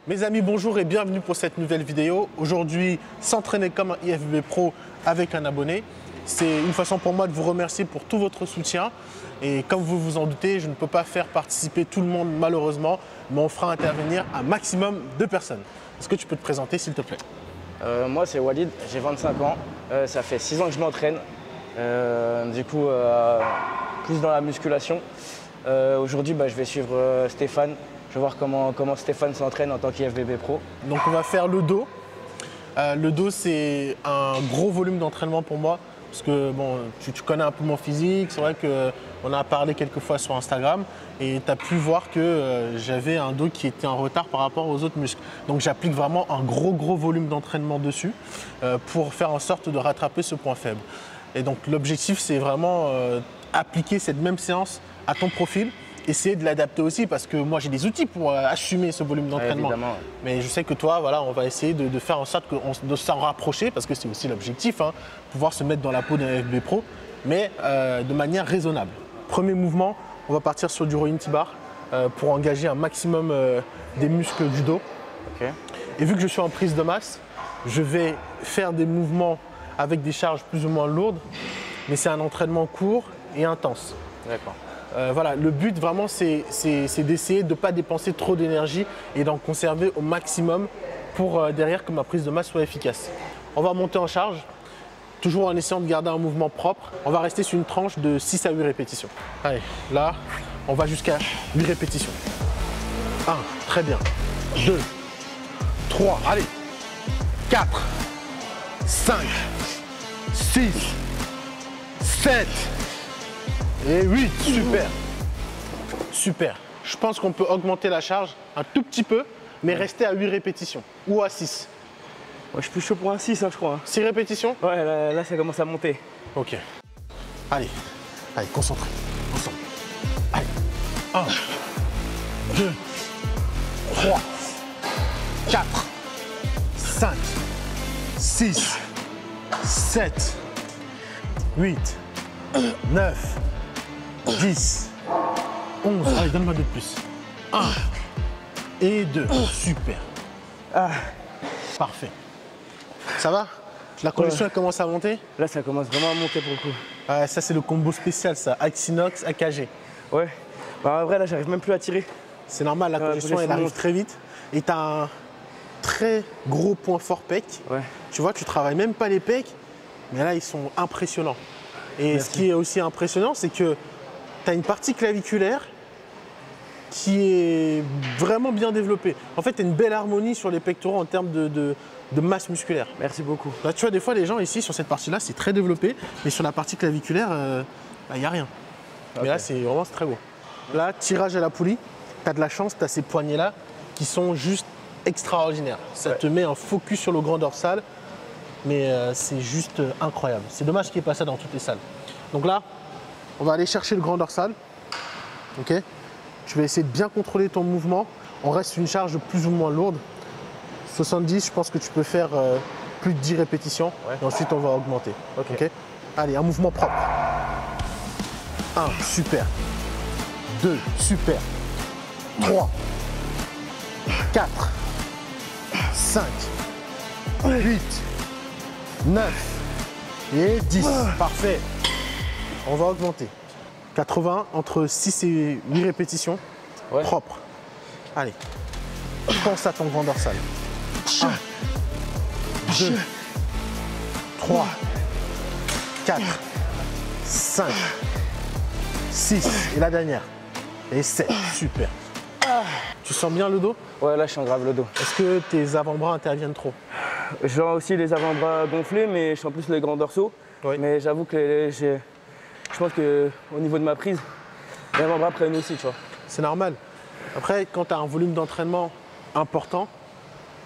Mes amis, bonjour et bienvenue pour cette nouvelle vidéo. Aujourd'hui, s'entraîner comme un IFBB Pro avec un abonné. C'est une façon pour moi de vous remercier pour tout votre soutien. Et comme vous vous en doutez, je ne peux pas faire participer tout le monde malheureusement, mais on fera intervenir un maximum de personnes. Est-ce que tu peux te présenter s'il te plaît? Moi c'est Walid, j'ai 25 ans, ça fait 6 ans que je m'entraîne, plus dans la musculation. Aujourd'hui je vais suivre Stéphane, je vais voir comment Stéphane s'entraîne en tant qu'IFBB Pro. Donc on va faire le dos. Le dos c'est un gros volume d'entraînement pour moi. Parce que bon, tu connais un peu mon physique, c'est vrai qu'on a parlé quelques fois sur Instagram et tu as pu voir que j'avais un dos qui était en retard par rapport aux autres muscles. Donc j'applique vraiment un gros volume d'entraînement dessus pour faire en sorte de rattraper ce point faible. Et donc l'objectif c'est vraiment appliquer cette même séance à ton profil, essayer de l'adapter aussi parce que moi j'ai des outils pour assumer ce volume d'entraînement. Ouais, mais je sais que toi, voilà, on va essayer de faire en sorte de s'en rapprocher parce que c'est aussi l'objectif, hein, pouvoir se mettre dans la peau d'un IFBB Pro, mais de manière raisonnable. Premier mouvement, on va partir sur du rowing T-bar pour engager un maximum des muscles du dos. Okay. Et vu que je suis en prise de masse, je vais faire des mouvements avec des charges plus ou moins lourdes, mais c'est un entraînement court et intense. D'accord. Voilà, le but vraiment c'est d'essayer de ne pas dépenser trop d'énergie et d'en conserver au maximum pour derrière que ma prise de masse soit efficace. On va monter en charge, toujours en essayant de garder un mouvement propre. On va rester sur une tranche de 6 à 8 répétitions. Allez, là, on va jusqu'à 8 répétitions. 1, très bien. 2, 3, allez. 4, 5, 6, 7, et 8, super. Super. Je pense qu'on peut augmenter la charge un tout petit peu, mais rester à 8 répétitions ou à 6. Ouais, je suis plus chaud pour un 6, hein, je crois. 6 répétitions? Ouais, là ça commence à monter. Ok. Allez, concentré. Ensemble. Allez. 1, 2, 3, 4, 5, 6, 7, 8, 9, 10, 11, allez, donne-moi deux de plus. 1 et 2, super. Parfait. Ça va? La condition elle commence à monter? Là ça commence vraiment à monter pour le coup. Ouais, ça c'est le combo spécial ça, Axinox, AKG. Ouais, bah, en vrai là j'arrive même plus à tirer. C'est normal, la condition elle arrive très vite. Et tu as un très gros point fort pec. Ouais. Tu vois, tu travailles même pas les pecs, mais là ils sont impressionnants. Et ce qui est aussi impressionnant, c'est que tu as une partie claviculaire qui est vraiment bien développée. En fait, tu as une belle harmonie sur les pectoraux en termes de masse musculaire. Merci beaucoup. Là, tu vois, des fois, les gens ici, sur cette partie-là, c'est très développé, mais sur la partie claviculaire, il n'y a rien. Okay. Mais là, c'est vraiment très beau. Là, tirage à la poulie, tu as de la chance, tu as ces poignets-là qui sont juste extraordinaires. Ça te met un focus sur le grand dorsal, mais c'est juste incroyable. C'est dommage qu'il n'y ait pas ça dans toutes les salles. Donc là, on va aller chercher le grand dorsal. Ok. Tu vas essayer de bien contrôler ton mouvement. On reste sur une charge plus ou moins lourde. 70, je pense que tu peux faire plus de 10 répétitions. Ouais. Et ensuite, on va augmenter. Okay. Allez, un mouvement propre. 1, super. 2, super. 3, 4, 5, 8, 9 et 10. Parfait. On va augmenter. 80 entre 6 et 8 répétitions. Ouais. Propre. Allez. Pense à ton grand dorsal. 1, 2, 3, 4, 5, 6 et la dernière. Et 7. Super. Tu sens bien le dos? Ouais, là je sens grave le dos. Est-ce que tes avant-bras interviennent trop? Je sens aussi les avant-bras gonflés, mais je sens plus les grands dorsaux. Oui. Mais j'avoue que je pense qu'au niveau de ma prise, les avant-bras prennent aussi, tu vois. C'est normal. Après, quand tu as un volume d'entraînement important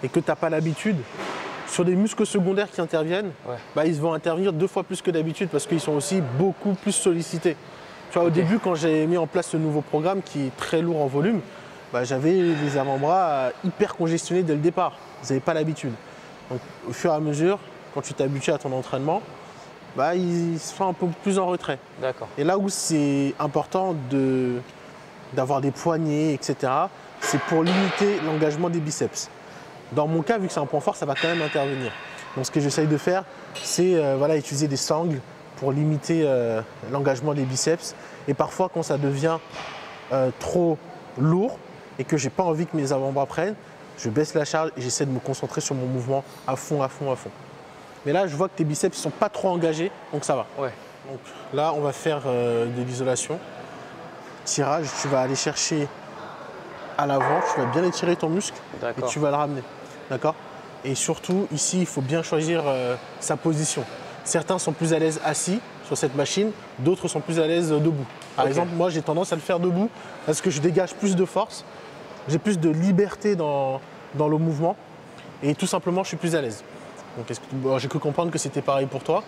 et que tu n'as pas l'habitude, sur des muscles secondaires qui interviennent, bah, ils vont intervenir 2 fois plus que d'habitude parce qu'ils sont aussi beaucoup plus sollicités. Tu vois, au début, quand j'ai mis en place ce nouveau programme qui est très lourd en volume, bah, j'avais les avant-bras hyper congestionnés dès le départ. Vous n'avez pas l'habitude. Donc, au fur et à mesure, quand tu t'habitues à ton entraînement, bah, ils sont un peu plus en retrait. D'accord. Et là où c'est important d'avoir des poignées, etc., c'est pour limiter l'engagement des biceps. Dans mon cas, vu que c'est un point fort, ça va quand même intervenir. Donc ce que j'essaye de faire, c'est voilà, utiliser des sangles pour limiter l'engagement des biceps. Et parfois, quand ça devient trop lourd et que j'ai pas envie que mes avant-bras prennent, je baisse la charge et j'essaie de me concentrer sur mon mouvement à fond, à fond, à fond. Mais là, je vois que tes biceps ne sont pas trop engagés, donc ça va. Ouais. Donc là, on va faire de l'isolation. Tirage, tu vas aller chercher à l'avant, tu vas bien étirer ton muscle et tu vas le ramener. D'accord? Et surtout, ici, il faut bien choisir sa position. Certains sont plus à l'aise assis sur cette machine, d'autres sont plus à l'aise debout. Par exemple, moi, j'ai tendance à le faire debout parce que je dégage plus de force, j'ai plus de liberté dans le mouvement et tout simplement, je suis plus à l'aise. Donc, j'ai cru comprendre que c'était pareil pour toi.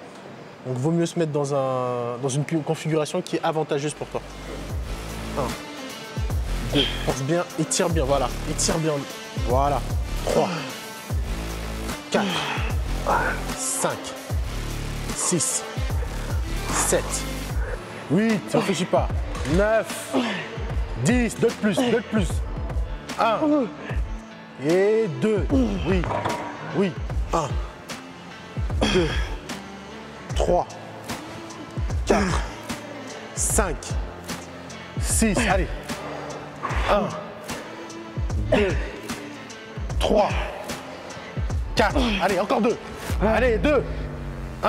Donc, il vaut mieux se mettre dans une configuration qui est avantageuse pour toi. 1, 2, force bien, étire bien, voilà. Étire bien, voilà. 3, 4, 5, 6, 7, 8, ne réfléchis pas. 9, 10, 2 de plus, 2 de plus. 1 et 2. Oui, oui. 1, 2, 3, 4, 5, 6. Allez. 1, 2, 3, 4. Allez, encore 2. Allez, 2. 1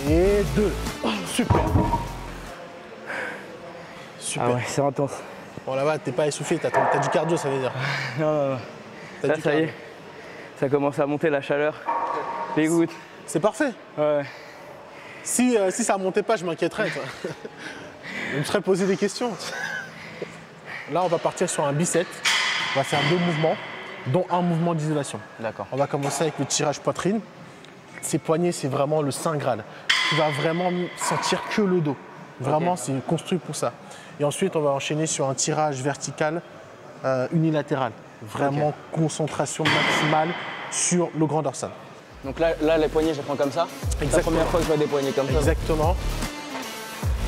et 2. Super. Super. Ah ouais, c'est intense. Bon, là-bas, t'es pas essoufflé, t'as du cardio, ça veut dire. Non, non, non. Là, ça y est, ça commence à monter la chaleur, les gouttes. C'est parfait. Ouais. Si ça montait pas, je m'inquiéterais. Je me serais posé des questions. Là, on va partir sur un bicep. On va faire 2 mouvements, dont un mouvement d'isolation. D'accord. On va commencer avec le tirage poitrine. Ces poignets, c'est vraiment le Saint Graal. Tu vas vraiment sentir que le dos. Vraiment, c'est construit pour ça. Et ensuite, on va enchaîner sur un tirage vertical unilatéral. Vraiment concentration maximale sur le grand dorsal. Donc là, les poignets, je les prends comme ça. C'est la première fois que je vois des poignets comme ça. Exactement.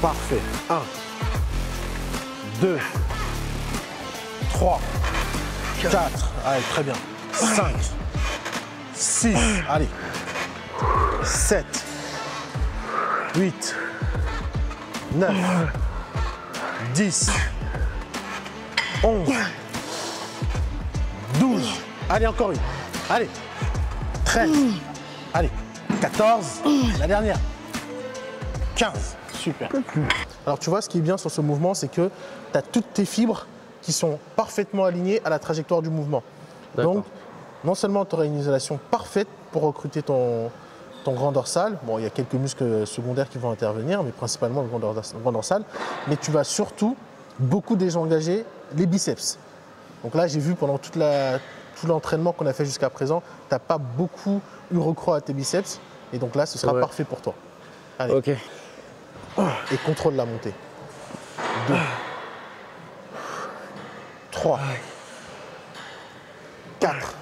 Parfait. 1, 2, 3, 4. Allez, très bien. 5, 6. Allez. 7, 8, 9, 10, 11, 12. Allez, encore une. Allez. 13. Allez. 14. La dernière. 15. Super. Alors, tu vois, ce qui est bien sur ce mouvement, c'est que tu as toutes tes fibres qui sont parfaitement alignées à la trajectoire du mouvement. Donc, non seulement tu auras une isolation parfaite pour recruter ton grand dorsal. Bon, il y a quelques muscles secondaires qui vont intervenir, mais principalement le grand dorsal. Mais tu vas surtout beaucoup désengager les biceps. Donc là, j'ai vu pendant tout l'entraînement qu'on a fait jusqu'à présent, tu n'as pas beaucoup eu recours à tes biceps. Et donc là, ce sera parfait pour toi. Allez. Ok. Et contrôle la montée. 2, 3, 4,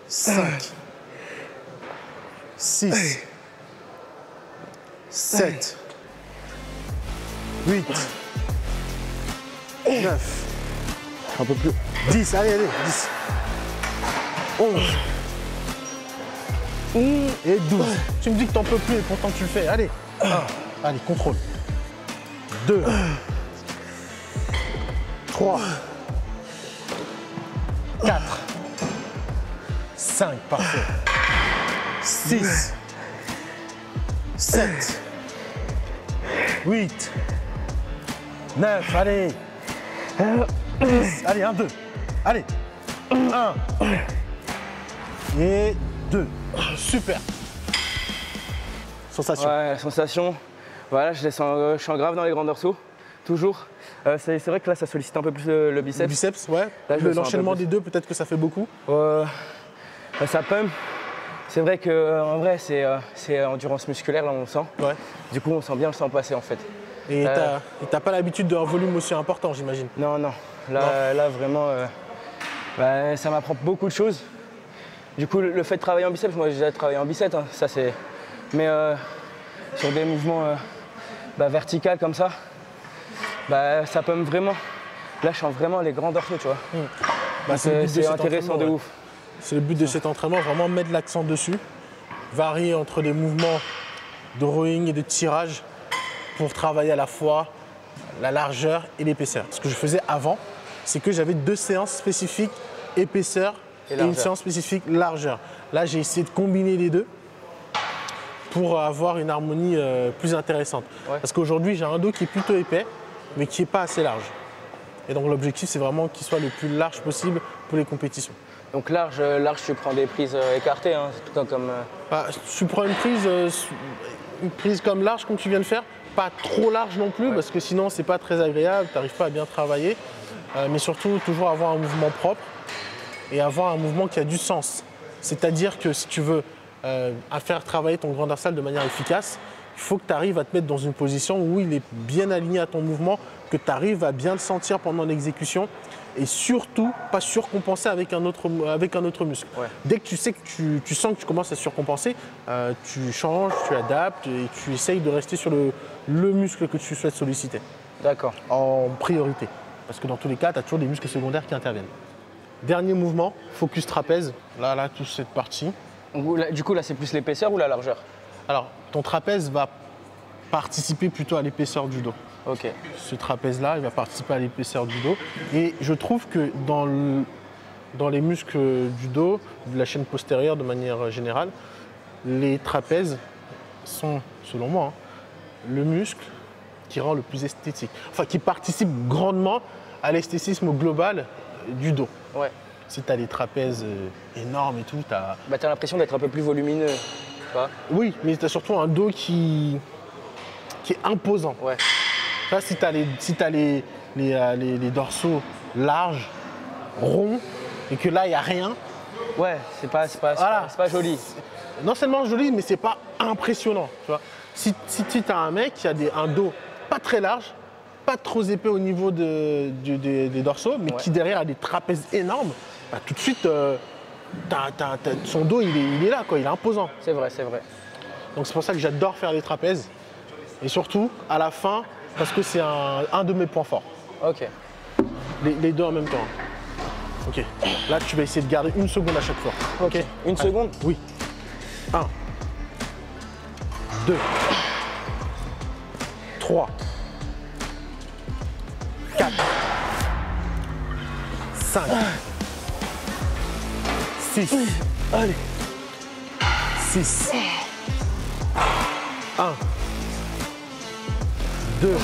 5, 6, 7, 8, 9, Un peu plus. 10, allez, 10, 11 et 12. Tu me dis que t'en peux plus et pourtant tu le fais. Allez, 1, allez, contrôle. 2, 3, 4, 5, parfait. 6, 7, 8, 9, allez. 10, allez, 1, 2. Allez, 1 et 2. Super. Sensation. Ouais, la sensation, voilà, je sens grave dans les grands dorsaux, toujours. C'est vrai que là, ça sollicite un peu plus le biceps. Le biceps, ouais. L'enchaînement des deux, peut-être que ça fait beaucoup. Ça pump. C'est vrai qu'en vrai, c'est endurance musculaire, là, on le sent. Ouais. Du coup, on sent bien le sang passer, en fait. Et t'as pas l'habitude d'un volume aussi important, j'imagine. Non, non. Là vraiment, ça m'apprend beaucoup de choses. Du coup, le fait de travailler en biceps, moi j'ai déjà travaillé en biceps, hein, ça c'est. Mais sur des mouvements verticaux comme ça, ça peut vraiment. là, je sens vraiment les grands dorsaux, tu vois. Bah, C'est intéressant de ouf. C'est le but de cet entraînement, vraiment mettre l'accent dessus, varier entre les mouvements de rowing et de tirage pour travailler à la fois la largeur et l'épaisseur. Ce que je faisais avant, c'est que j'avais 2 séances spécifiques épaisseur et une séance spécifique largeur. Là, j'ai essayé de combiner les deux pour avoir une harmonie plus intéressante. Ouais. Parce qu'aujourd'hui, j'ai un dos qui est plutôt épais, mais qui n'est pas assez large. Et donc l'objectif, c'est vraiment qu'il soit le plus large possible pour les compétitions. Donc large, tu prends des prises écartées, hein, c'est tout comme... Tu prends une prise comme large, comme tu viens de faire, pas trop large non plus, parce que sinon, c'est pas très agréable, tu n'arrives pas à bien travailler. Mais surtout, toujours avoir un mouvement propre et avoir un mouvement qui a du sens. C'est-à-dire que si tu veux à faire travailler ton grand dorsal de manière efficace, il faut que tu arrives à te mettre dans une position où il est bien aligné à ton mouvement, que tu arrives à bien le sentir pendant l'exécution et surtout pas surcompenser avec un autre muscle. Ouais. Dès que tu sais que tu sens que tu commences à surcompenser, tu changes, tu adaptes et tu essayes de rester sur le muscle que tu souhaites solliciter. D'accord. En priorité. Parce que dans tous les cas, tu as toujours des muscles secondaires qui interviennent. Dernier mouvement, focus trapèze. Là, toute cette partie. Du coup, là, c'est plus l'épaisseur ou la largeur? Alors, ton trapèze va participer plutôt à l'épaisseur du dos. Ok. Ce trapèze-là, il va participer à l'épaisseur du dos. Et je trouve que dans les muscles du dos, de la chaîne postérieure de manière générale, les trapèzes sont, selon moi, le muscle qui rend le plus esthétique. Enfin, qui participe grandement à l'esthétisme global du dos. Ouais. Si tu as les trapèzes énormes et tout, tu as... Bah, t'as l'impression d'être un peu plus volumineux, pas? Oui, mais tu as surtout un dos qui est imposant. Ouais. Là, si tu as les dorsaux larges, ronds, et que là, il n'y a rien. Ouais, c'est pas joli. Non seulement joli, mais c'est pas impressionnant. Tu vois. Si tu as un mec qui a un dos pas très large, pas trop épais au niveau des dorsaux, mais qui derrière a des trapèzes énormes, bah, tout de suite, son dos, il est là, quoi, il est imposant. C'est vrai, c'est vrai. Donc c'est pour ça que j'adore faire les trapèzes. Et surtout, à la fin, parce que c'est un de mes points forts. Ok. Les deux en même temps. Ok. Là, tu vas essayer de garder 1 seconde à chaque fois. Ok. Une seconde? Oui. 1, 2, 3, 4, 5, 6. Allez. 6. 1, 2,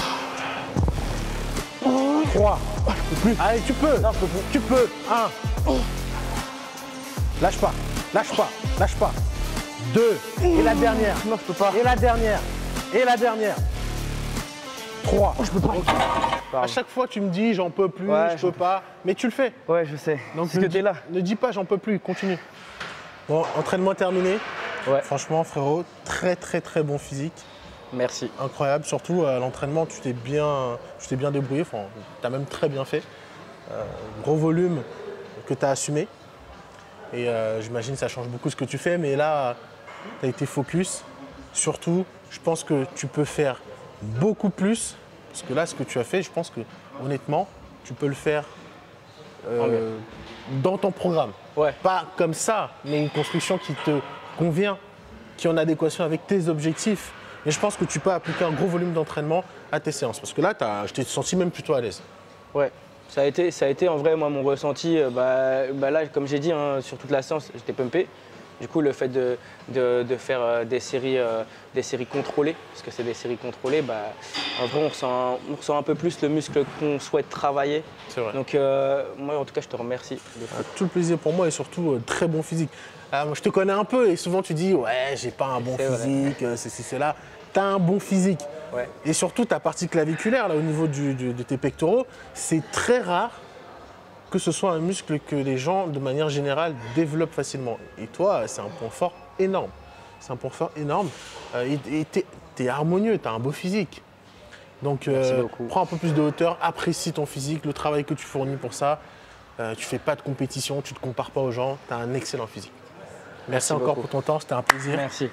3. Allez, tu peux. Non, je peux plus. Tu peux. 1. Lâche pas. Lâche pas. Lâche pas. 2. Et la dernière. Non, je peux pas. Et la dernière. Et la dernière. 3. Je peux pas. À chaque fois, tu me dis j'en peux plus, Ouais, je peux pas. Mais tu le fais. Ouais, je sais. Donc Parce que t'es là. Ne dis pas j'en peux plus. Continue. Bon, entraînement terminé. Ouais. Franchement, frérot, très très très bon physique. Merci. Incroyable, surtout à l'entraînement, tu t'es bien débrouillé, enfin, tu as même très bien fait. Gros volume que tu as assumé. Et j'imagine que ça change beaucoup ce que tu fais, mais là, tu as été focus. Surtout, je pense que tu peux faire beaucoup plus, parce que là, ce que tu as fait, je pense que honnêtement, tu peux le faire dans ton programme. Ouais. Pas comme ça, mais une construction qui te convient, qui est en adéquation avec tes objectifs. Mais je pense que tu peux appliquer un gros volume d'entraînement à tes séances. Parce que là, je t'ai senti même plutôt à l'aise. Ouais, ça a été en vrai, moi, mon ressenti. Là, comme j'ai dit, hein, sur toute la séance, j'étais pumpé. Du coup, le fait de faire des séries contrôlées, parce que c'est des séries contrôlées, en vrai, on ressent un peu plus le muscle qu'on souhaite travailler. C'est vrai. Donc, moi, en tout cas, je te remercie. Tout le plaisir pour moi et surtout très bon physique. Moi, je te connais un peu et souvent tu dis ouais, j'ai pas un bon physique, ceci, cela. Tu as un bon physique. Ouais. Et surtout ta partie claviculaire, là, au niveau de tes pectoraux, c'est très rare que ce soit un muscle que les gens, de manière générale, développent facilement. Et toi, c'est un point fort énorme. C'est un point fort énorme. Et tu es harmonieux, tu as un beau physique. Donc, prends un peu plus de hauteur, apprécie ton physique, le travail que tu fournis pour ça. Tu fais pas de compétition, tu te compares pas aux gens, tu as un excellent physique. Merci encore beaucoup pour ton temps, c'était un plaisir. Merci.